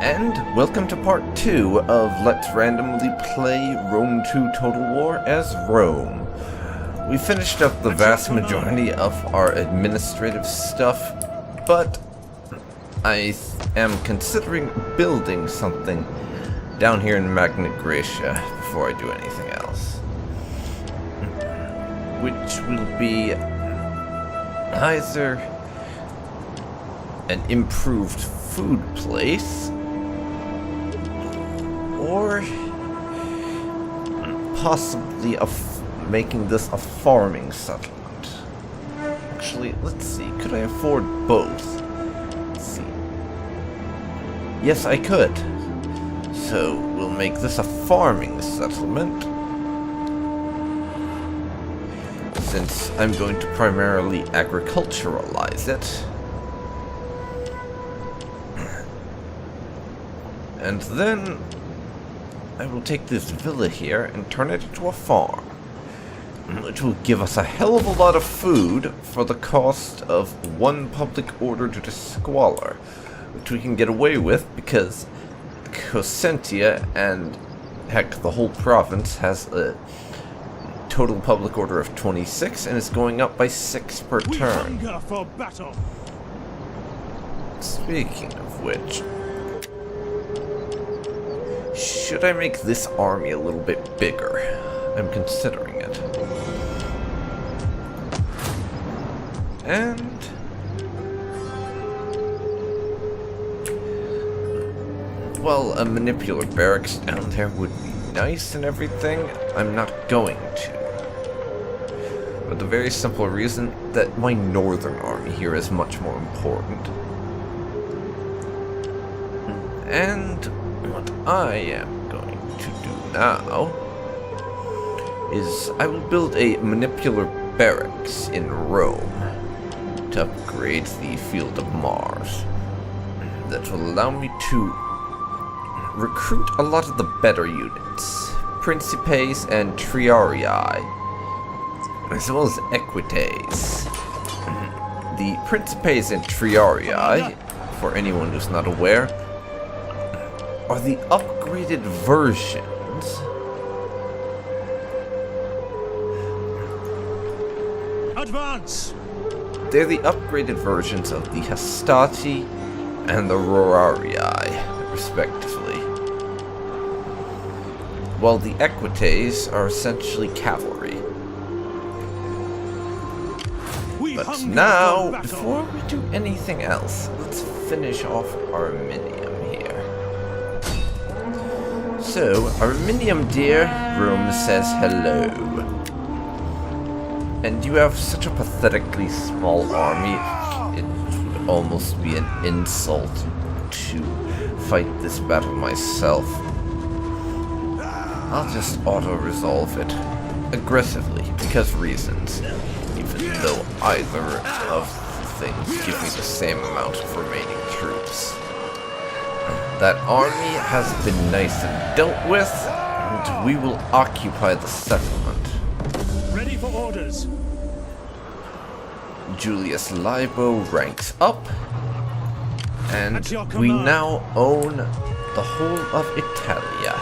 And welcome to part 2 of Let's Randomly Play Rome 2 Total War as Rome. We finished up the vast majority of our administrative stuff, but I am considering building something down here in Magna Graecia before I do anything else. Which will be either an improved food place, or possibly making this a farming settlement. Actually, let's see, could I afford both? Let's see. Yes, I could. So, we'll make this a farming settlement, since I'm going to primarily agriculturalize it. And then I will take this villa here and turn it into a farm, which will give us a hell of a lot of food for the cost of one public order due to squalor, which we can get away with because Cosentia and heck, the whole province has a total public order of 26 and is going up by 6 per turn. For battle. Speaking of which, should I make this army a little bit bigger? I'm considering it. And well, a manipular barracks down there would be nice and everything. I'm not going to. For the very simple reason that my northern army here is much more important. And what I am going to do now is I will build a manipular barracks in Rome to upgrade the Field of Mars. That will allow me to recruit a lot of the better units, Principes and Triarii, as well as Equites. The Principes and Triarii, for anyone who's not aware, are the upgraded versions Advance! They're the upgraded versions of the Hastati and the Rorarii, respectively. While the Equites are essentially cavalry. But now, before we do anything else, let's finish off Arminium here. So, Arminium dear, Rome says hello. And you have such a pathetically small army, it would almost be an insult to fight this battle myself. I'll just auto-resolve it aggressively, because reasons, even though either of the things give me the same amount of remaining troops. That army has been nice and dealt with, and we will occupy the settlement. Ready for orders. Julius Libo ranks up, and we now own the whole of Italia.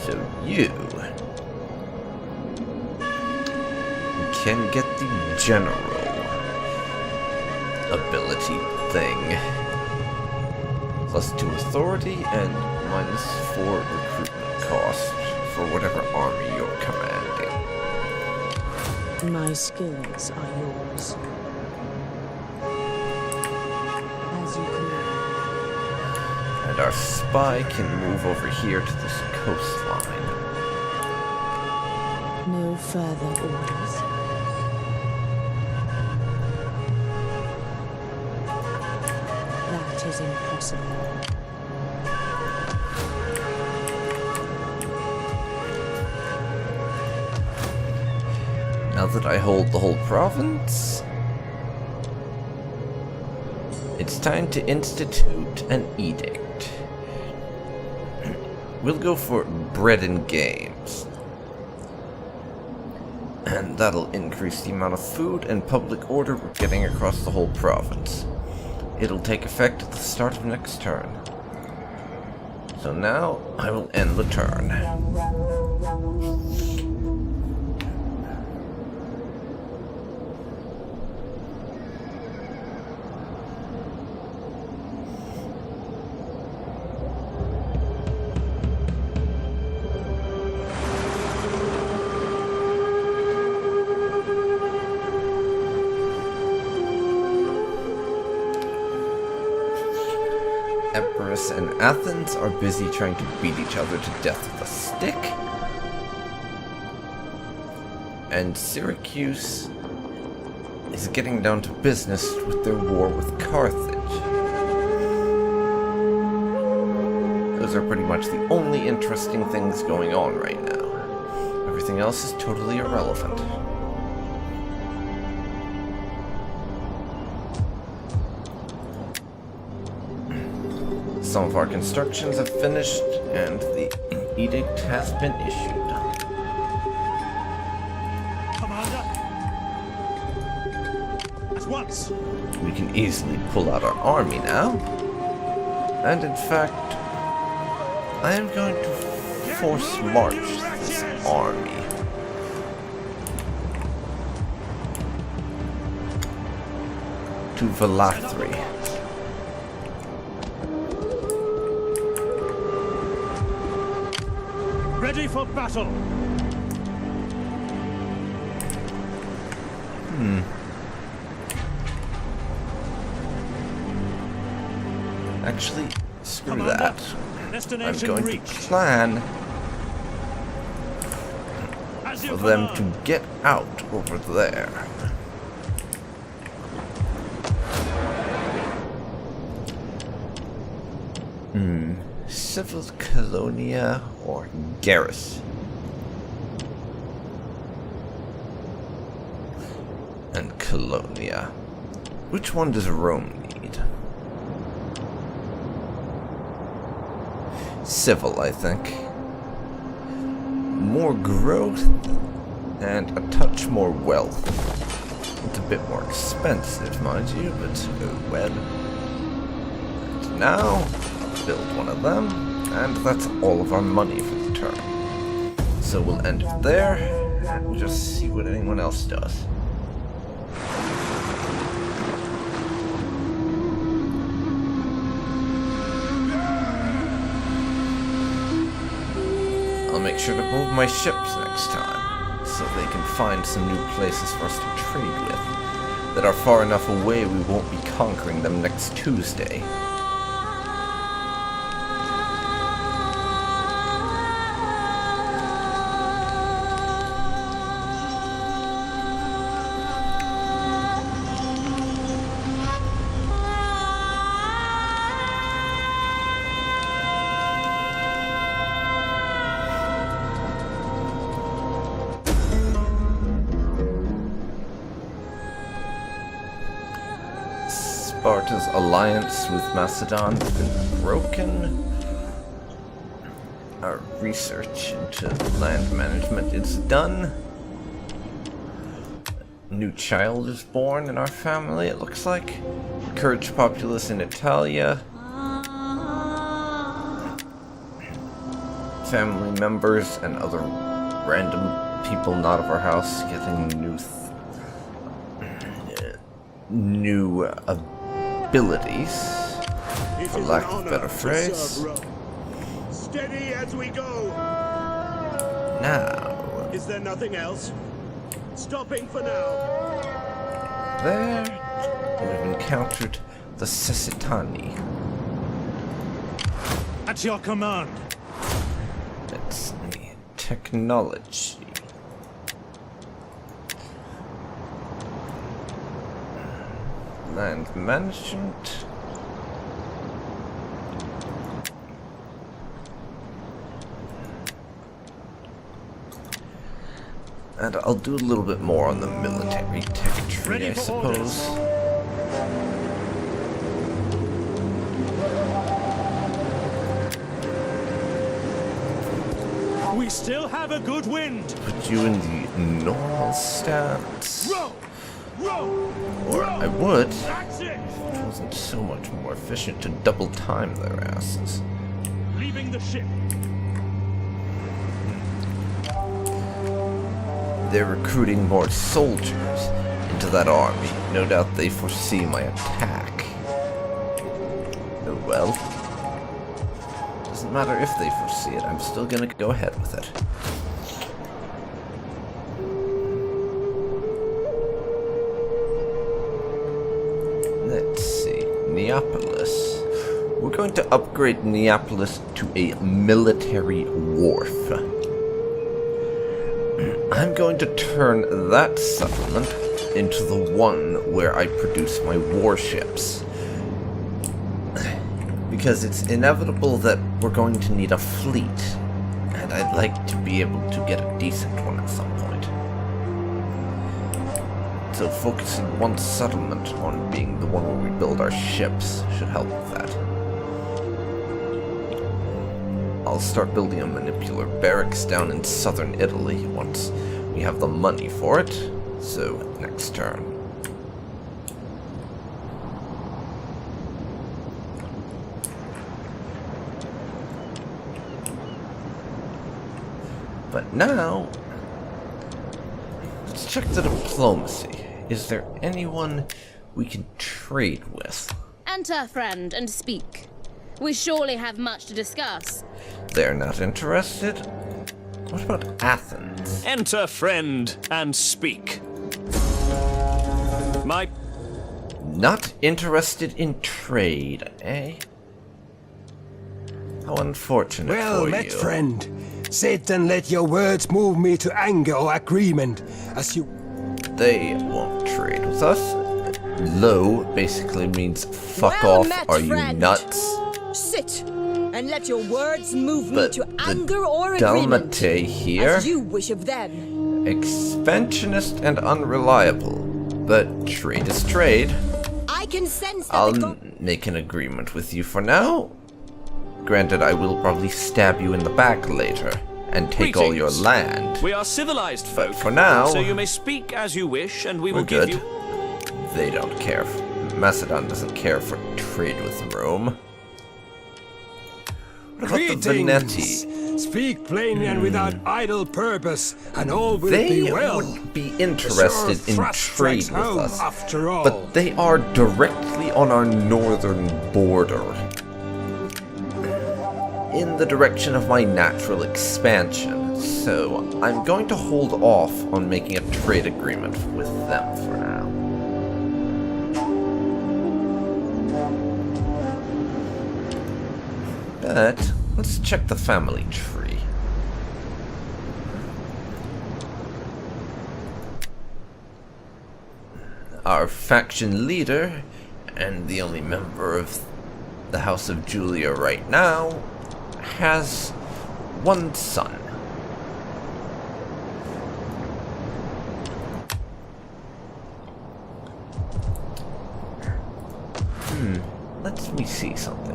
So you can get the general ability thing. +2 authority and -4 recruitment cost for whatever army you're commanding. My skills are yours. As you command. And our spy can move over here to this coastline. No further orders. That is impossible. Now that I hold the whole province, it's time to institute an edict. We'll go for bread and games. And that'll increase the amount of food and public order we're getting across the whole province. It'll take effect at the start of next turn. So now, I will end the turn. Epirus and Athens are busy trying to beat each other to death with a stick. And Syracuse is getting down to business with their war with Carthage. Those are pretty much the only interesting things going on right now. Everything else is totally irrelevant. Some of our constructions have finished, and the edict has been issued. Commander! At once! We can easily pull out our army now. And in fact, I am going to force march this army. To Valathri. Ready for battle! Actually, screw Commander, that. I'm destination going to reached. plan As you for them to command. get out over there. Civil Colonia or Garrus? And Colonia. Which one does Rome need? Civil, I think. More growth and a touch more wealth. It's a bit more expensive, mind you, but oh well. And now, build one of them, and that's all of our money for the turn. So we'll end it there, and just see what anyone else does. I'll make sure to move my ships next time, so they can find some new places for us to trade with, that are far enough away we won't be conquering them next Tuesday. Sparta's alliance with Macedon has been broken. Our research into land management is done. A new child is born in our family, it looks like. Encourage populace in Italia. Family members and other random people not of our house getting new abilities, for lack of a better phrase. Steady as we go. Now, Is there nothing else? Stopping for now. there we've encountered the Sessitani. At your command! Let's see. Technology. Land management. And I'll do a little bit more on the military tech tree, Ready I for suppose. We still have a good wind. Put you in the normal stance. Row! Row! Or row. I would. That's it! If it wasn't so much more efficient to double time their asses. Leaving the ship. They're recruiting more soldiers into that army. No doubt they foresee my attack. Oh well. Doesn't matter if they foresee it, I'm still gonna go ahead with it. Let's see. Neapolis. We're going to upgrade Neapolis to a military wharf. I'm going to turn that settlement into the one where I produce my warships. Because it's inevitable that we're going to need a fleet, and I'd like to be able to get a decent one at some point. So focusing one settlement on being the one where we build our ships should help with that. I'll start building a manipular barracks down in southern Italy once we have the money for it, so next turn. But now, let's check the diplomacy. Is there anyone we can trade with? Enter, friend, and speak. We surely have much to discuss. They're not interested? What about Athens? Enter, friend, and speak. My... Not interested in trade, eh? How unfortunate Well for met, you. friend. Sit and let your words move me to anger or agreement, as you... They won't trade with us. Low basically means fuck Well off, met, are you friend. nuts? Sit and let your words move me But to the anger or agreement, Dalmate here, as you wish of them. expansionist and unreliable. But trade is trade. I can sense that I'll make an agreement with you for now. Granted, I will probably stab you in the back later and take all your Greetings. land. We are civilized folk. But for now, so you may speak as you wish, and we we're will give good. you... They don't care. Macedon doesn't care for trade with Rome. What about the Veneti? Speak plainly and without idle purpose, and all will They be well. would be The interested sure in thrust trade strikes with home, us, after all. but they are directly on our northern border, in the direction of my natural expansion, so I'm going to hold off on making a trade agreement with them for now. But let's check the family tree. Our faction leader, and the only member of the House of Julia right now, has one son. Let me see something.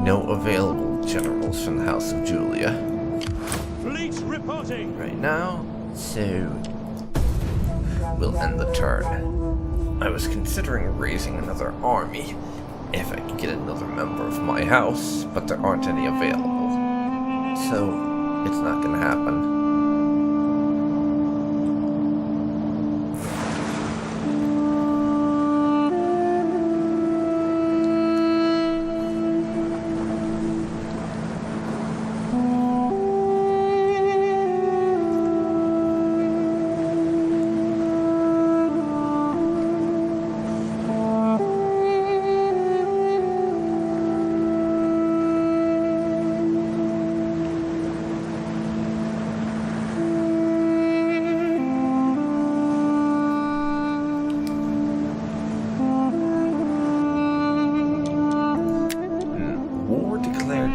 No available generals from the House of Julia Fleet reporting. right now, so we'll end the turn. I was considering raising another army if I could get another member of my house, but there aren't any available, so it's not gonna happen.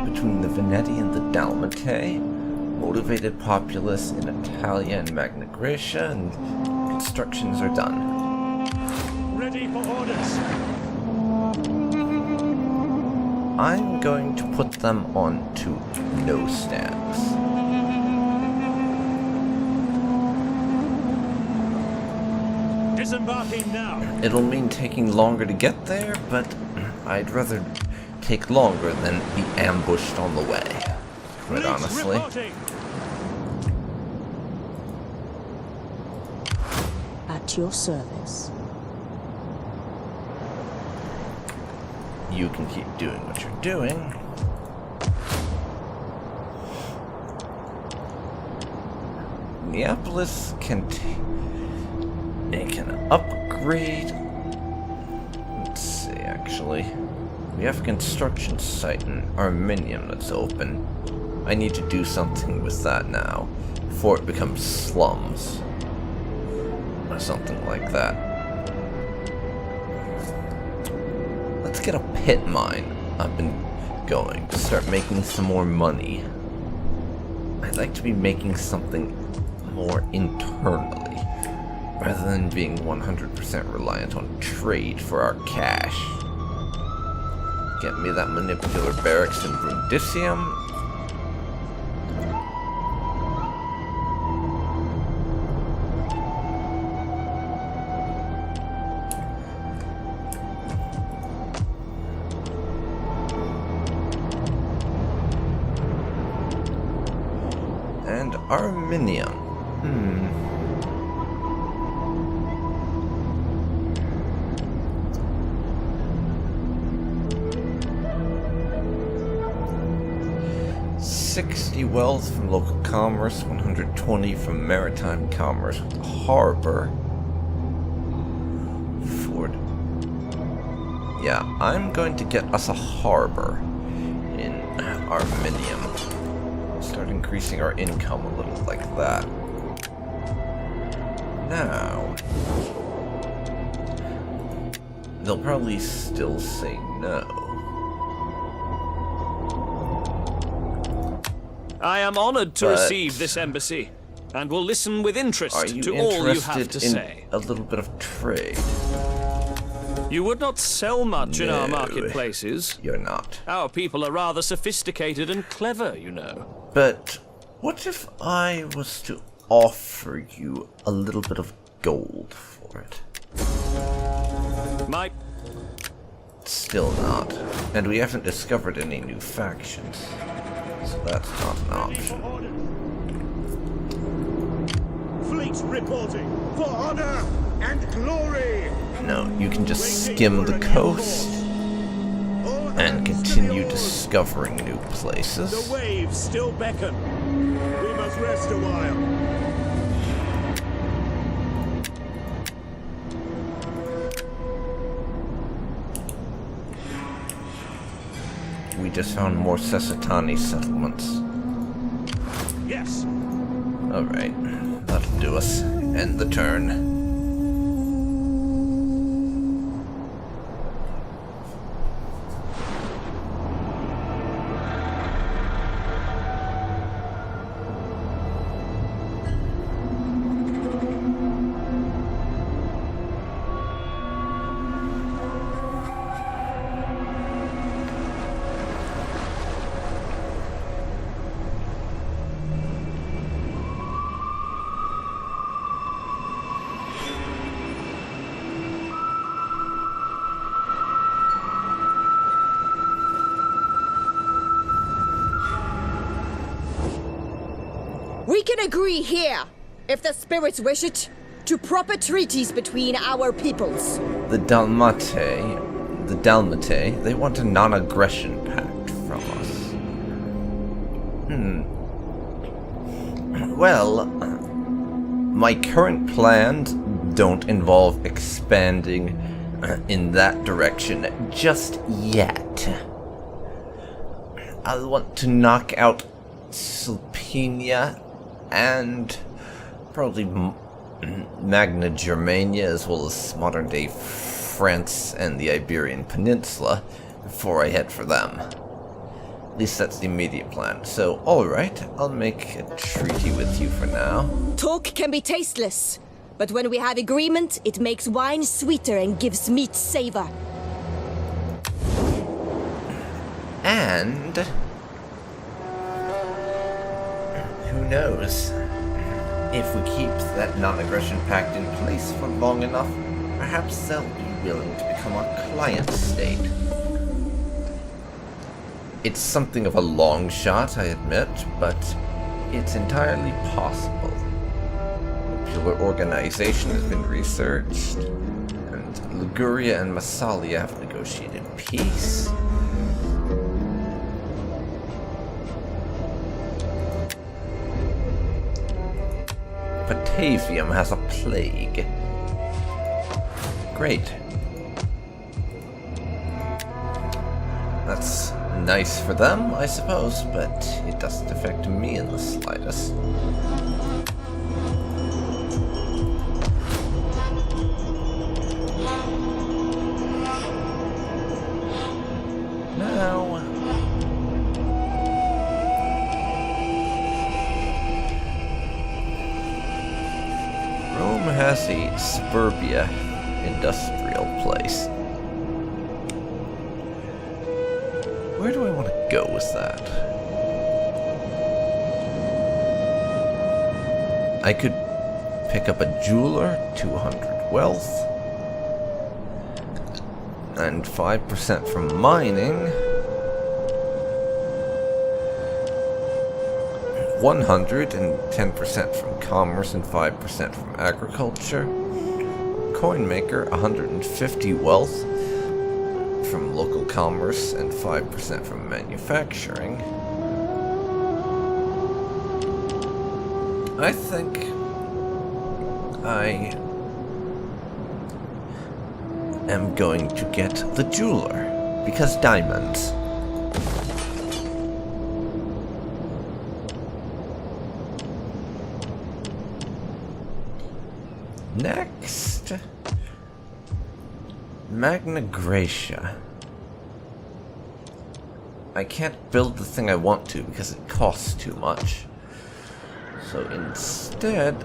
Between the Veneti and the Dalmate, motivated populace in Italia and Magna Graecia, and constructions are done. Ready for orders. I'm going to put them onto no stacks. Disembarking now. It'll mean taking longer to get there, but I'd rather take longer than be ambushed on the way, quite Fleet honestly. reporting. At your service. You can keep doing what you're doing. Neapolis can make an upgrade. Let's see, actually. We have a construction site in Arminium that's open. I need to do something with that now, before it becomes slums. Or something like that. Let's get a pit mine up and going to start making some more money. I'd like to be making something more internally, rather than being 100% reliant on trade for our cash. Get me that manipular barracks in Brundisium. And Arminium. 60 wealth from local commerce, 120 from maritime commerce with the harbor. Ford. Yeah, I'm going to get us a harbor in Arminium. Start increasing our income a little like that. Now, they'll probably still say no. I am honored to But receive this embassy, and will listen with interest Are you to all you have interested to in say. a little bit of trade? You would not sell much in our No. marketplaces. You're not. Our people are rather sophisticated and clever, you know. But what if I was to offer you a little bit of gold for it? My... Still not. And we haven't discovered any new factions. So that's not an Ready for option. orders. Fleet reporting for honor and glory. No, you can just skim the coast All and hands to continue the oars. discovering new The places. waves still beckon. We must rest a while. We just found more Sesatani settlements. Yes. Alright, that'll do us. End the turn. We can agree here, if the spirits wish it, to proper treaties between our peoples. The Dalmate, they want a non-aggression pact from us. Well, my current plans don't involve expanding in that direction just yet. I'll want to knock out Sulpinia and probably Magna Germania, as well as modern-day France and the Iberian Peninsula, before I head for them. At least that's the immediate plan. So, alright, I'll make a treaty with you for now. Talk can be tasteless, But when we have agreement, it makes wine sweeter and gives meat savor. And who knows? If we keep that non-aggression pact in place for long enough, perhaps they'll be willing to become our client state. It's something of a long shot, I admit, but it's entirely possible. Popular organization has been researched, and Liguria and Massalia have negotiated peace. Batavium has a plague. Great. That's nice for them, I suppose, but it doesn't affect me in the slightest. Now, Rome has a suburbia industrial place. Where do I want to go with that? I could pick up a jeweler, 200 wealth, and 5% from mining, 100 and 10% from commerce and 5% from agriculture. Coin maker, 150 wealth from local commerce and 5% from manufacturing. I think I am going to get the jeweler, because diamonds. Next, Magna Graecia. I can't build the thing I want to because it costs too much. So instead,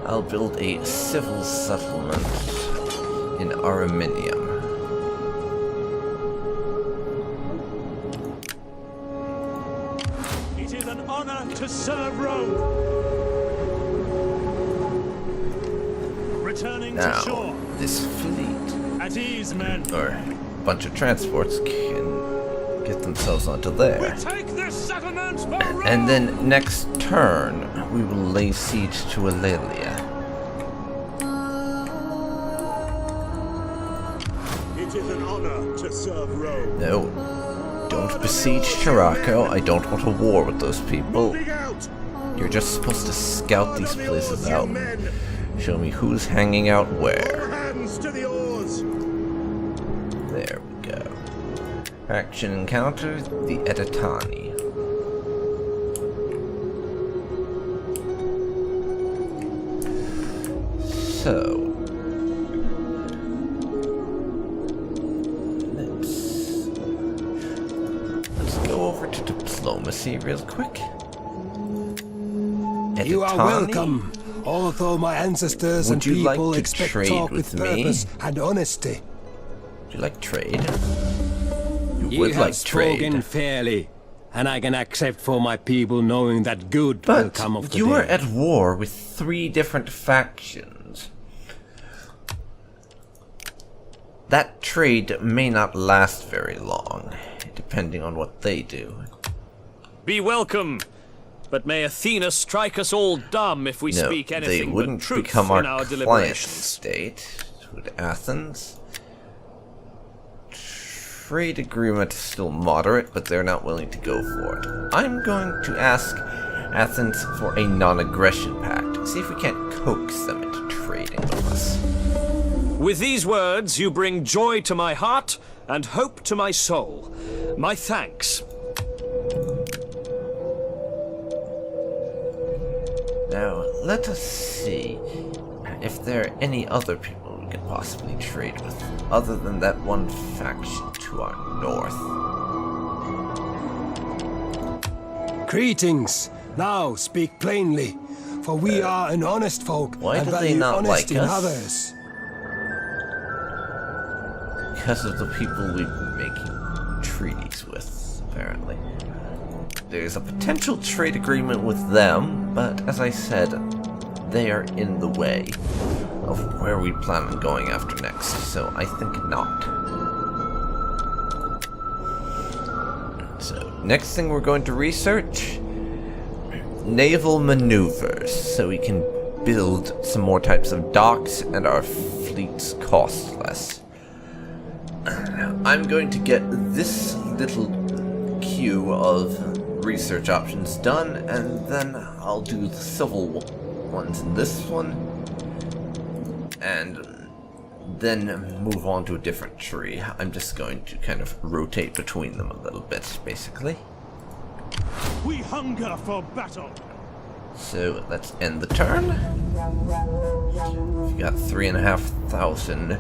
I'll build a civil settlement in Arminium. It is an honor to serve Rome. Returning to Now, shore. this fleet, At ease, men. or a bunch of transports, can get themselves onto We there. take this settlement for Rome. And then next turn, we will lay siege to Eulalia. It is an honor to serve Rome. No, don't besiege Chiraco. I don't want a war with those people. Moving out. You're just supposed to scout these places You out. men. Show me who's hanging out All where. hands to the oars. There we go. Faction encounter, the Editani. So, let's go over to diplomacy real quick. You are Editani? welcome, although my ancestors Would and you like people to expect trade talk with with me? purpose and honesty. Would you like trade? You You would have like spoken trade. fairly, and I can accept for my people knowing that good will But come of the you are day. at war with 3 different factions. That trade may not last very long, depending on what they do. Be welcome, but may Athena strike us all dumb if we No, speak they anything but wouldn't truth become in our our client deliberations. state. Would Athens? Trade agreement is still moderate, but they're not willing to go for it. I'm going to ask Athens for a non-aggression pact. See if we can't coax them into trading with us. With these words, you bring joy to my heart and hope to my soul. My thanks. Now, let us see if there are any other people we can possibly trade with, other than that one faction to our north. Greetings. Now speak plainly, for we are an honest folk why and do they value not honesty like in us? others. Because of the people we've been making treaties with, apparently. There's a potential trade agreement with them, but as I said, they are in the way of where we plan on going after next, so I think not. So, next thing we're going to research, naval maneuvers, so we can build some more types of docks and our fleets cost less. I'm going to get this little queue of research options done, and then I'll do the civil ones in this one, and then move on to a different tree. I'm just going to kind of rotate between them a little bit, basically. We hunger for battle. So let's end the turn. We've got 3,500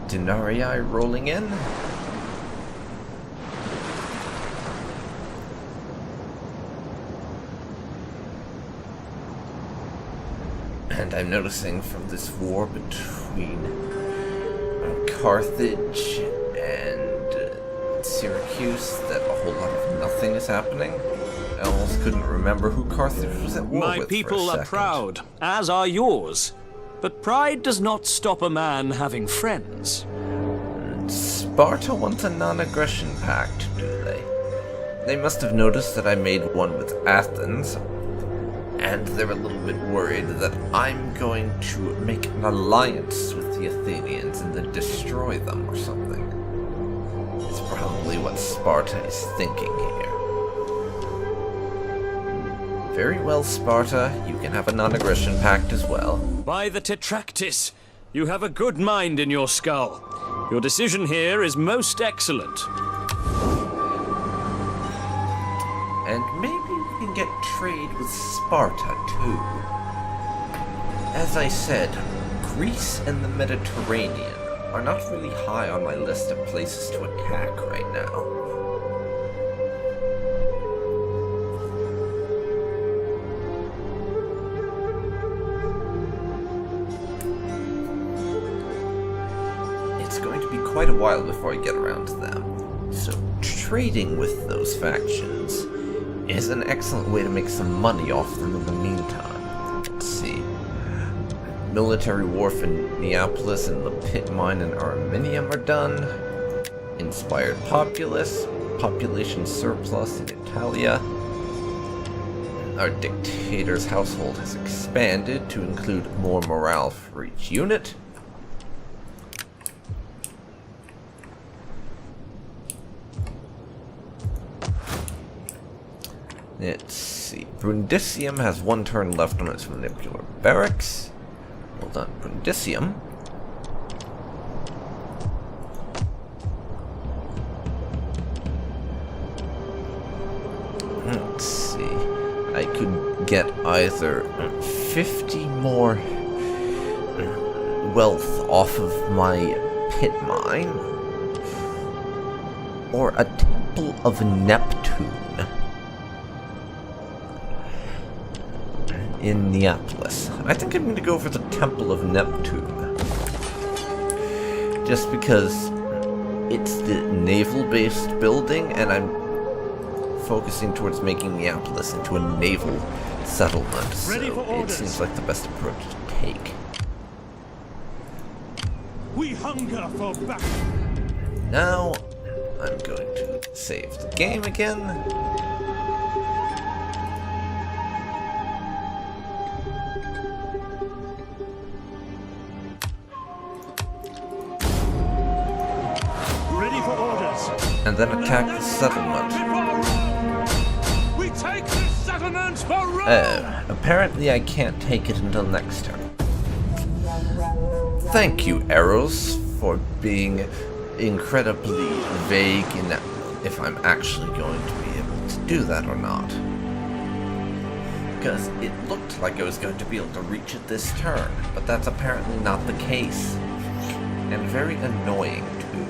denarii rolling in. And I'm noticing from this war between Carthage and Syracuse that a whole lot of nothing is happening. I almost couldn't remember who Carthage was at war My with people for a are second. proud, as are yours. But pride does not stop a man having friends. Sparta wants a non-aggression pact, do they? They must have noticed that I made one with Athens, and they're a little bit worried that I'm going to make an alliance with the Athenians and then destroy them or something. It's probably what Sparta is thinking here. Very well, Sparta, you can have a non-aggression pact as well. By the Tetractys, you have a good mind in your skull. Your decision here is most excellent. And maybe we can get trade with Sparta, too. As I said, Greece and the Mediterranean are not really high on my list of places to attack right now. It's going to be quite a while before I get around to them. So trading with those factions is an excellent way to make some money off them in the meantime. Let's see. Military wharf in Neapolis and the pit mine in Arminium are done. Inspired populace. Population surplus in Italia. Our dictator's household has expanded to include more morale for each unit. Let's see. Brundisium has one turn left on its manipular barracks. Well done, Brundisium. Let's see. I could get either 50 more wealth off of my pit mine, or a Temple of Neptune in Neapolis. I think I'm going to go for the Temple of Neptune. Just because it's the naval-based building, and I'm focusing towards making Neapolis into a naval settlement, so it seems like the best approach to take. We hunger for battle. Now, I'm going to save the game again. Ready for orders. And then attack the settlement. We take this settlement for Rome. Apparently I can't take it until next turn. Thank you, Arrows, for being incredibly vague in if I'm actually going to be able to do that or not. Because it looked like I was going to be able to reach it this turn, but that's apparently not the case. And very annoying, too.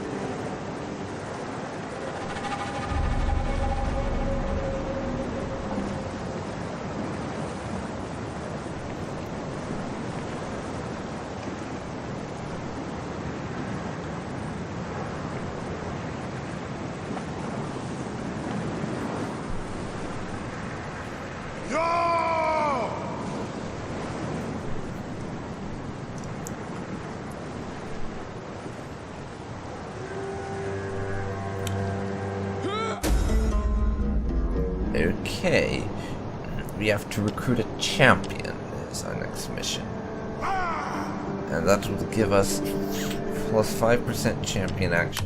Okay, we have to recruit a champion as our next mission. And that will give us plus 5% champion action.